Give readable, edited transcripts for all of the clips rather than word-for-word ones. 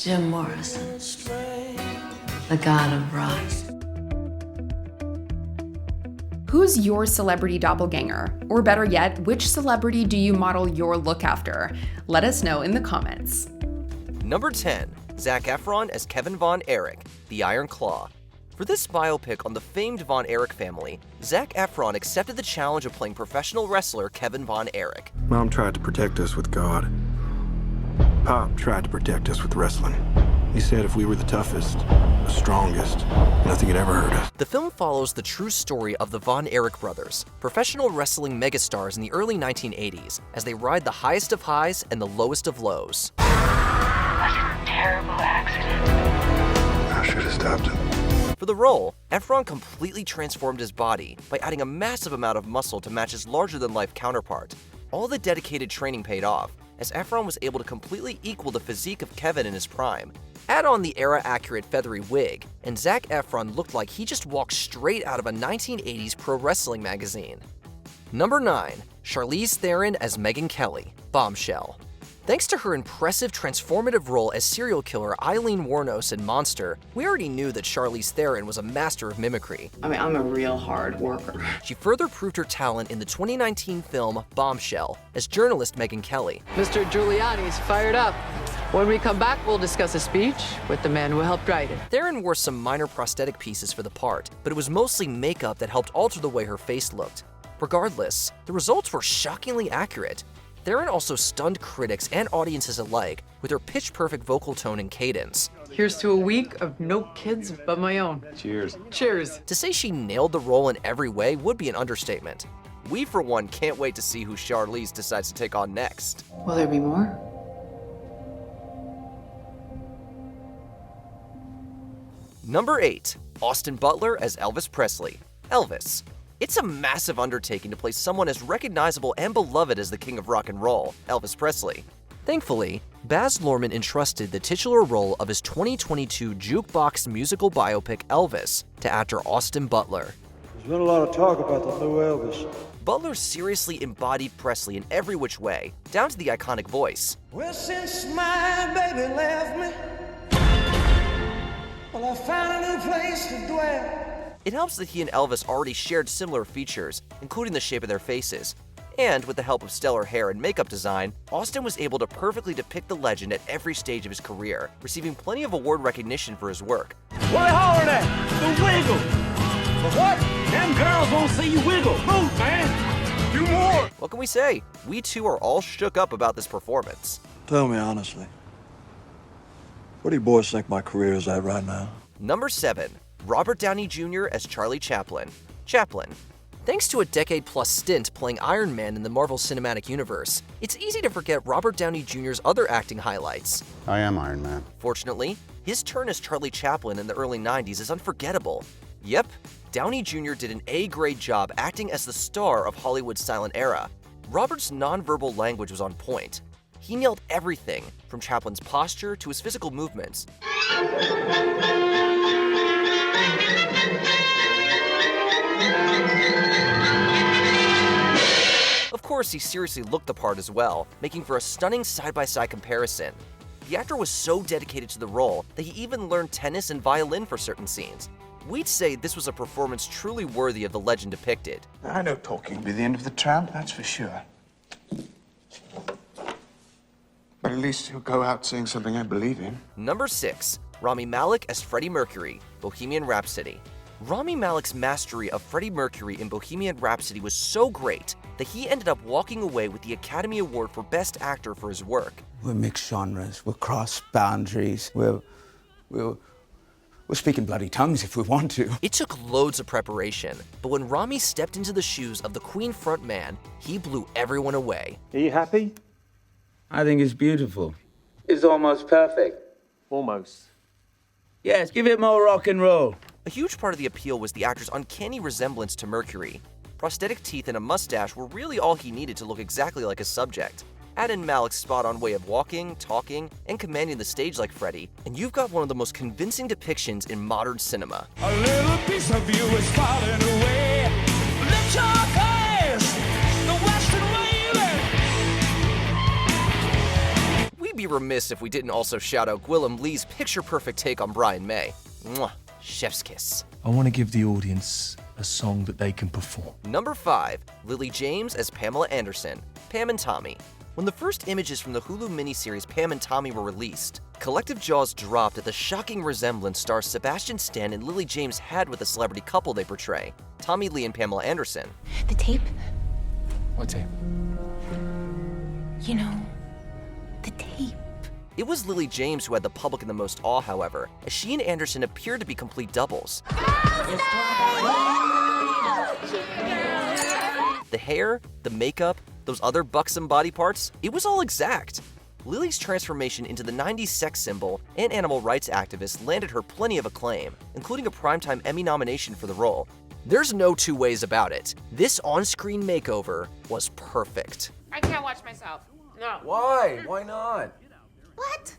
Jim Morrison, the god of rock. Who's your celebrity doppelganger? Or better yet, which celebrity do you model your look after? Let us know in the comments. Number 10, Zack Efron as Kevin Von Erich, the Iron Claw. For this biopic on the famed Von Erich family, Zac Efron accepted the challenge of playing professional wrestler Kevin Von Erich. Mom tried to protect us with God. Pop tried to protect us with wrestling. He said if we were the toughest, the strongest, nothing had ever hurt us. The film follows the true story of the Von Erich brothers, professional wrestling megastars in the early 1980s, as they ride the highest of highs and the lowest of lows. What a terrible accident. I should have stopped him. For the role, Efron completely transformed his body by adding a massive amount of muscle to match his larger-than-life counterpart. All the dedicated training paid off, as Efron was able to completely equal the physique of Kevin in his prime. Add on the era-accurate feathery wig, and Zac Efron looked like he just walked straight out of a 1980s pro wrestling magazine. Number 9, Charlize Theron as Megyn Kelly, Bombshell. Thanks to her impressive transformative role as serial killer Eileen Wuornos in Monster, we already knew that Charlize Theron was a master of mimicry. I mean, I'm a real hard worker. She further proved her talent in the 2019 film Bombshell as journalist Megyn Kelly. Mr. Giuliani's fired up. When we come back, we'll discuss a speech with the man who helped write it. Theron wore some minor prosthetic pieces for the part, but it was mostly makeup that helped alter the way her face looked. Regardless, the results were shockingly accurate. Theron also stunned critics and audiences alike with her pitch-perfect vocal tone and cadence. Here's to a week of no kids but my own. Cheers. Cheers. To say she nailed the role in every way would be an understatement. We, for one, can't wait to see who Charlize decides to take on next. Will there be more? Number 8, Austin Butler as Elvis Presley, Elvis. It's a massive undertaking to play someone as recognizable and beloved as the king of rock and roll, Elvis Presley. Thankfully, Baz Luhrmann entrusted the titular role of his 2022 jukebox musical biopic Elvis to actor Austin Butler. There's been a lot of talk about the new Elvis. Butler seriously embodied Presley in every which way, down to the iconic voice. Well, since my baby left me, well, I found a new place to dwell. It helps that he and Elvis already shared similar features, including the shape of their faces. And with the help of stellar hair and makeup design, Austin was able to perfectly depict the legend at every stage of his career, receiving plenty of award recognition for his work. What they hollering at? The wiggle. The what? Them girls won't see you wiggle. Move, man. Do more. What can we say? We too are all shook up about this performance. Tell me honestly, what do you boys think my career is at right now? Number 7, Robert Downey Jr. as Charlie Chaplin, Chaplin. Thanks to a decade-plus stint playing Iron Man in the Marvel Cinematic Universe, it's easy to forget Robert Downey Jr.'s other acting highlights. I am Iron Man. Fortunately, his turn as Charlie Chaplin in the early 90s is unforgettable. Yep, Downey Jr. did an A-grade job acting as the star of Hollywood's silent era. Robert's nonverbal language was on point. He nailed everything, from Chaplin's posture to his physical movements. Of course, he seriously looked the part as well, making for a stunning side-by-side comparison. The actor was so dedicated to the role that he even learned tennis and violin for certain scenes. We'd say this was a performance truly worthy of the legend depicted. I know talking will be the end of the tramp, that's for sure. But at least he'll go out saying something I believe in. Number 6, Ramy Malik as Freddie Mercury, Bohemian Rhapsody. Ramy Malik's mastery of Freddie Mercury in Bohemian Rhapsody was so great that he ended up walking away with the Academy Award for Best Actor for his work. We'll mix genres, we'll cross boundaries, we'll speak in bloody tongues if we want to. It took loads of preparation, but when Ramy stepped into the shoes of the Queen frontman, he blew everyone away. Are you happy? I think it's beautiful. It's almost perfect. Almost. Yes, give it more rock and roll. A huge part of the appeal was the actor's uncanny resemblance to Mercury. Prosthetic teeth and a mustache were really all he needed to look exactly like his subject. Add in Malik's spot-on way of walking, talking, and commanding the stage like Freddie, and you've got one of the most convincing depictions in modern cinema. A little piece of you is falling away. Lift your glass, the western waving. We'd be remiss if we didn't also shout out Gwilym Lee's picture-perfect take on Brian May. Mwah, chef's kiss. I want to give the audience a song that they can perform. Number 5, Lily James as Pamela Anderson, Pam and Tommy. When the first images from the Hulu miniseries Pam and Tommy were released, collective jaws dropped at the shocking resemblance stars Sebastian Stan and Lily James had with the celebrity couple they portray, Tommy Lee and Pamela Anderson. The tape? What tape? You know, the tape. It was Lily James who had the public in the most awe, however, as she and Anderson appeared to be complete doubles. The hair, the makeup, those other buxom body parts, it was all exact. Lily's transformation into the 90s sex symbol and animal rights activist landed her plenty of acclaim, including a Primetime Emmy nomination for the role. There's no two ways about it. This on-screen makeover was perfect. I can't watch myself. No. Why? Why not? What?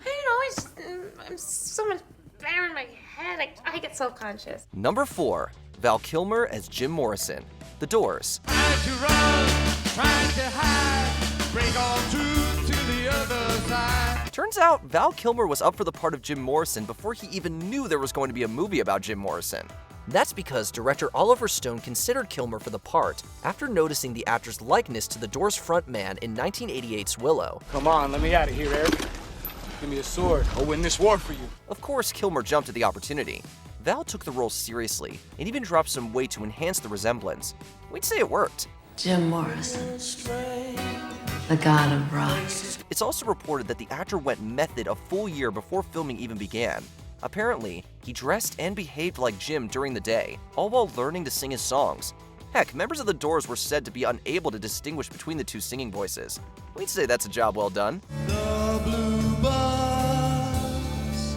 I don't know. I'm so much better in my head. I get self-conscious. Number 4, Val Kilmer as Jim Morrison, The Doors. Trying to run, trying to hide, break all truth to the other side. Turns out Val Kilmer was up for the part of Jim Morrison before he even knew there was going to be a movie about Jim Morrison. That's because director Oliver Stone considered Kilmer for the part after noticing the actor's likeness to The Doors frontman in 1988's Willow. Come on, let me out of here, Eric. Give me a sword. I'll win this war for you. Of course, Kilmer jumped at the opportunity. Val took the role seriously and even dropped some weight to enhance the resemblance. We'd say it worked. Jim Morrison, the god of rock. It's also reported that the actor went method a full year before filming even began. Apparently, he dressed and behaved like Jim during the day, all while learning to sing his songs. Heck, members of The Doors were said to be unable to distinguish between the two singing voices. We'd say that's a job well done. The blue bus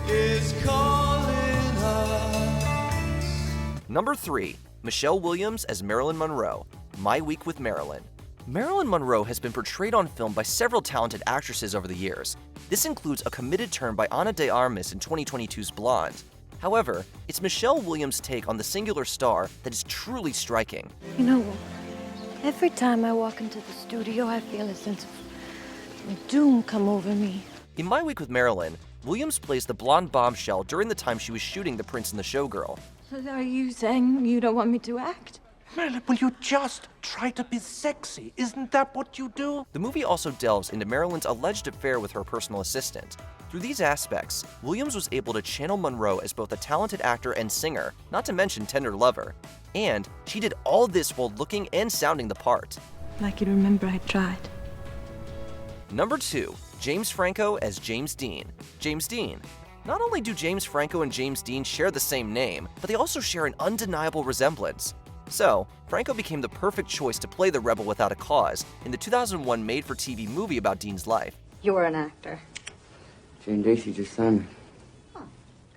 is calling us. Number 3, Michelle Williams as Marilyn Monroe, My Week with Marilyn. Marilyn Monroe has been portrayed on film by several talented actresses over the years. This includes a committed turn by Ana de Armas in 2022's Blonde. However, it's Michelle Williams' take on the singular star that is truly striking. You know, every time I walk into the studio, I feel a sense of doom come over me. In My Week with Marilyn, Williams plays the blonde bombshell during the time she was shooting The Prince and the Showgirl. So are you saying you don't want me to act? Marilyn, will you just try to be sexy? Isn't that what you do? The movie also delves into Marilyn's alleged affair with her personal assistant. Through these aspects, Williams was able to channel Monroe as both a talented actor and singer, not to mention tender lover. And she did all this while looking and sounding the part. Like you remember I tried. Number 2, James Franco as James Dean. James Dean. Not only do James Franco and James Dean share the same name, but they also share an undeniable resemblance. So, Franco became the perfect choice to play the rebel without a cause in the 2001 made-for-TV movie about Dean's life. You were an actor. Jane Dacey just signed me. Oh,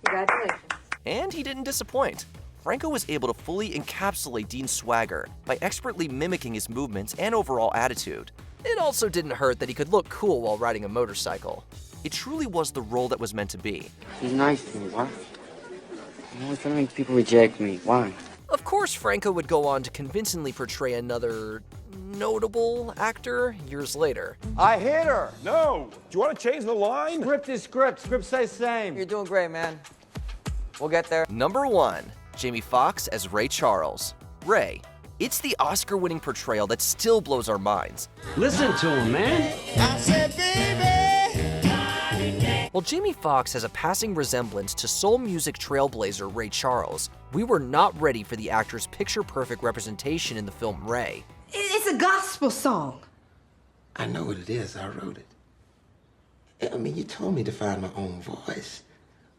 congratulations. And he didn't disappoint. Franco was able to fully encapsulate Dean's swagger by expertly mimicking his movements and overall attitude. It also didn't hurt that he could look cool while riding a motorcycle. It truly was the role that was meant to be. She's nice to me. Why? I'm always trying to make people reject me. Why? Of course, Franco would go on to convincingly portray another notable actor years later. I hit her. No. Do you want to change the line? Script is script. Script stays the same. You're doing great, man. We'll get there. Number 1, Jamie Foxx as Ray Charles. Ray. It's the Oscar-winning portrayal that still blows our minds. Listen to him, man. I said, baby. While Jamie Foxx has a passing resemblance to soul music trailblazer Ray Charles, we were not ready for the actor's picture-perfect representation in the film Ray. It's a gospel song. I know what it is. I wrote it. I mean, you told me to find my own voice.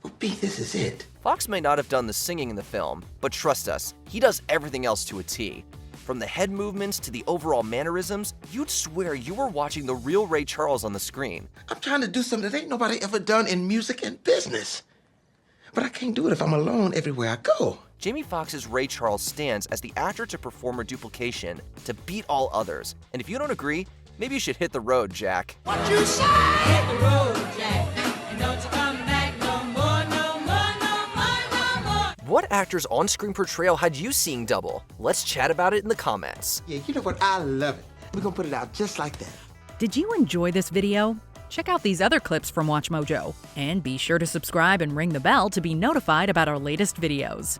Well, B, this is it. Foxx may not have done the singing in the film, but trust us, he does everything else to a T. From the head movements to the overall mannerisms, you'd swear you were watching the real Ray Charles on the screen. I'm trying to do something that ain't nobody ever done in music and business. But I can't do it if I'm alone everywhere I go. Jamie Foxx's Ray Charles stands as the actor to perform a duplication to beat all others. And if you don't agree, maybe you should hit the road, Jack. What you say? Hit the road, Jack. And don't you come back no more, no more, no more, no more. What actor's on-screen portrayal had you seeing double? Let's chat about it in the comments. Yeah, you know what? I love it. We're gonna put it out just like that. Did you enjoy this video? Check out these other clips from WatchMojo, and be sure to subscribe and ring the bell to be notified about our latest videos.